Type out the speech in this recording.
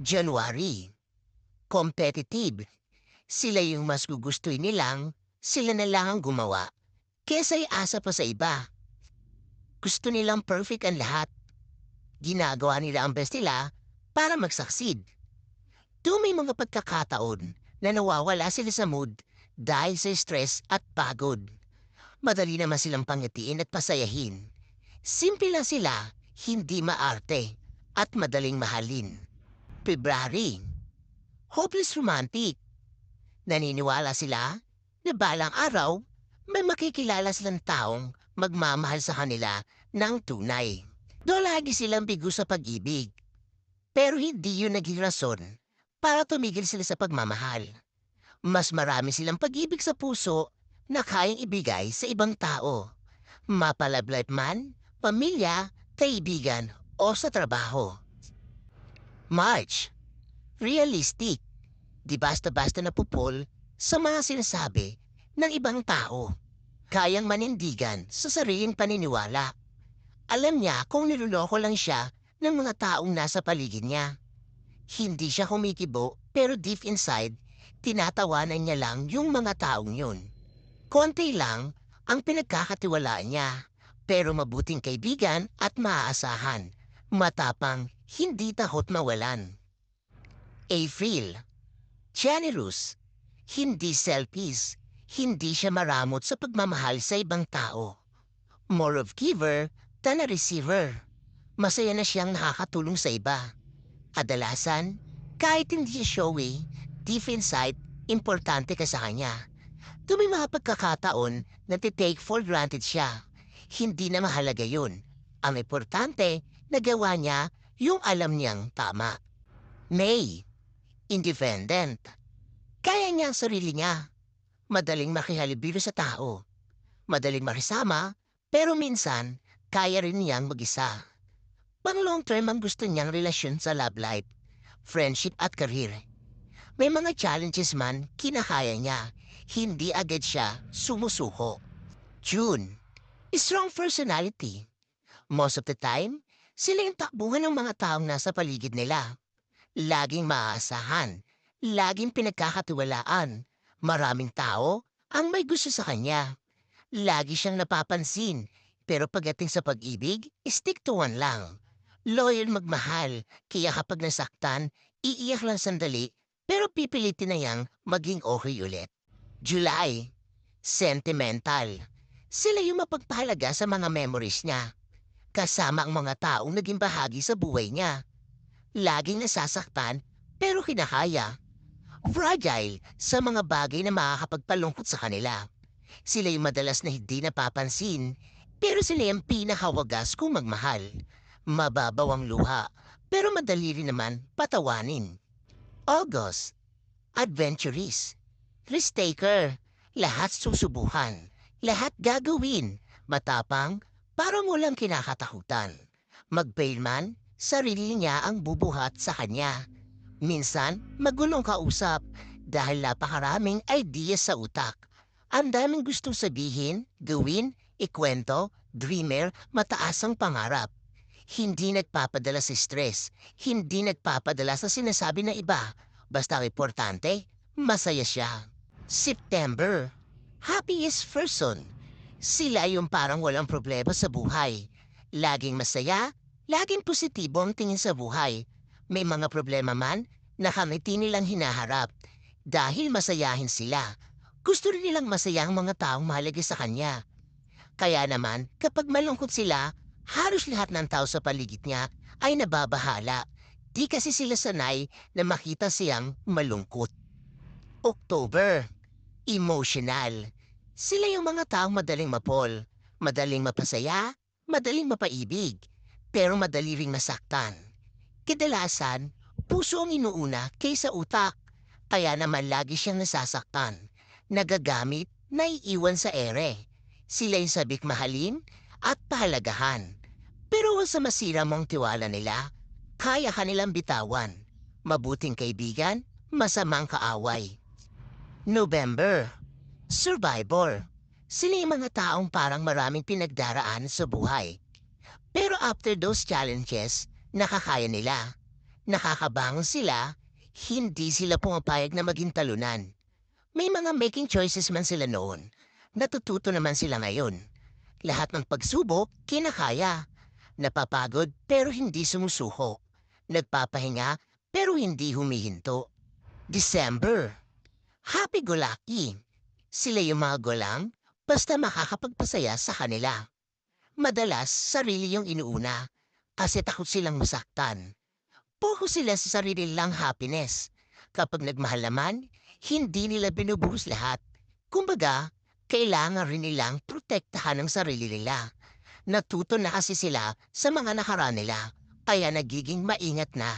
January, competitive. Sila yung mas gugustuhin nilang sila na lang ang gumawa kesa asa pa sa iba. Gusto nilang perfect ang lahat. Ginagawa nila ang best nila para mag-succeed. May mga pagkakataon na nawawala sila sa mood dahil sa stress at pagod. Madali naman silang pangitiin at pasayahin. Simple lang sila, hindi maarte, at madaling mahalin. February, hopeless romantic. Naniniwala sila na balang araw may makikilala silang taong magmamahal sa kanila ng tunay. Lagi silang bigo sa pag-ibig, pero hindi yun naging rason para tumigil sila sa pagmamahal. Mas marami silang pag-ibig sa puso na kayang ibigay sa ibang tao. Mapalablay man, pamilya, kaibigan o sa trabaho. March, realistic. Di basta-basta napupol sa mga sinasabi ng ibang tao. Kayang manindigan sa sariling paniniwala. Alam niya kung niloloko lang siya ng mga taong nasa paligid niya. Hindi siya kumikibo pero deep inside, tinatawanan niya lang yung mga taong yun. Konti lang ang pinagkakatiwalaan niya, pero mabuting kaibigan at maaasahan. Matapang, hindi takot mawalan. April, generous, hindi selfish, hindi siya maramot sa pagmamahal sa ibang tao. More of giver than a receiver. Masaya na siyang nakakatulong sa iba. Kadalasan, kahit hindi siya showy, deep inside, importante ka sa kanya. May mga pagkakataon na take for granted siya. Hindi na mahalaga yun. Ang importante, nagawa niya yung alam niyang tama. May, independent. Kaya niya ang sarili niya. Madaling makihalubilo sa tao. Madaling makisama, pero minsan, kaya rin niyang mag-isa. Pang long term ang gusto niyang relasyon sa love life, friendship at career. May mga challenges man, kinakaya niya. Hindi agad siya sumusuko. June, strong personality. Most of the time, sila yung takbuhan ng mga taong nasa paligid nila. Laging maaasahan, laging pinagkakatiwalaan. Maraming tao ang may gusto sa kanya. Lagi siyang napapansin, pero pagdating sa pag-ibig, stick to one lang. Loyal magmahal, kaya kapag nasaktan, iiyak lang sandali, pero pipilitin na yang maging okay ulit. July, sentimental. Sila yung mapagpahalaga sa mga memories niya. Kasama ang mga taong naging bahagi sa buhay niya. Laging nasasaktan, pero kinakaya. Fragile sa mga bagay na makakapagpalungkot sa kanila. Sila yung madalas na hindi napapansin, pero sila yung pinakawagas kung magmahal. Mababaw ang luha, pero madali rin naman patawanin. August, adventurous. Risk-taker. Lahat susubukan. Lahat gagawin. Matapang, para mo lang kinakatakutan. Mag-fail man, sarili niya ang bubuhat sa kanya. Minsan, magulong kausap dahil napakaraming ideas sa utak. Ang daming gustong sabihin, gawin, ikwento, dreamer, mataas ang pangarap. Hindi nagpapadala sa stress. Hindi nagpapadala sa sinasabi ng iba. Basta ang importante, masaya siya. September, happiest person. Sila yung parang walang problema sa buhay. Laging masaya, laging positibo ang tingin sa buhay. May mga problema man, nakangiti nilang hinaharap. Dahil masayahin sila. Gusto rin nilang masaya ang mga taong mahalaga sa kanya. Kaya naman, kapag malungkot sila, halos lahat ng tao sa paligid niya ay nababahala. Di kasi sila sanay na makita siyang malungkot. October, emotional. Sila yung mga taong madaling mapol, madaling mapasaya, madaling mapaibig, pero madali ring masaktan. Kadalasan, puso ang inuuna kaysa utak, kaya naman lagi siyang nasasaktan. Nagagamit, naiiwan sa ere. Sila yung sabik mahalin at pahalagahan. Pero sa masira mong tiwala nila, kaya kanilang bitawan. Mabuting kaibigan, masamang kaaway. November, survivor. Sila yung mga taong parang maraming pinagdaraan sa buhay. Pero after those challenges, nakakaya nila. Nakakabangon sila, hindi sila pumapayag na maging talunan. May mga making choices man sila noon. Natututo naman sila ngayon. Lahat ng pagsubok, kinakaya. Napapagod pero hindi sumusuko. Nagpapahinga pero hindi humihinto. December. Happy-go-lucky. Sila yung mga gulang, basta makakapagpasaya sa kanila. Madalas, sarili yung inuuna kasi takot silang masaktan. Focus sila sa sarili lang happiness. Kapag nagmahal naman, hindi nila binubuhos lahat. Kumbaga, kailangan rin nilang protektahan ang sarili nila. Natuto na kasi sila sa mga nakaraan nila, kaya nagiging maingat na.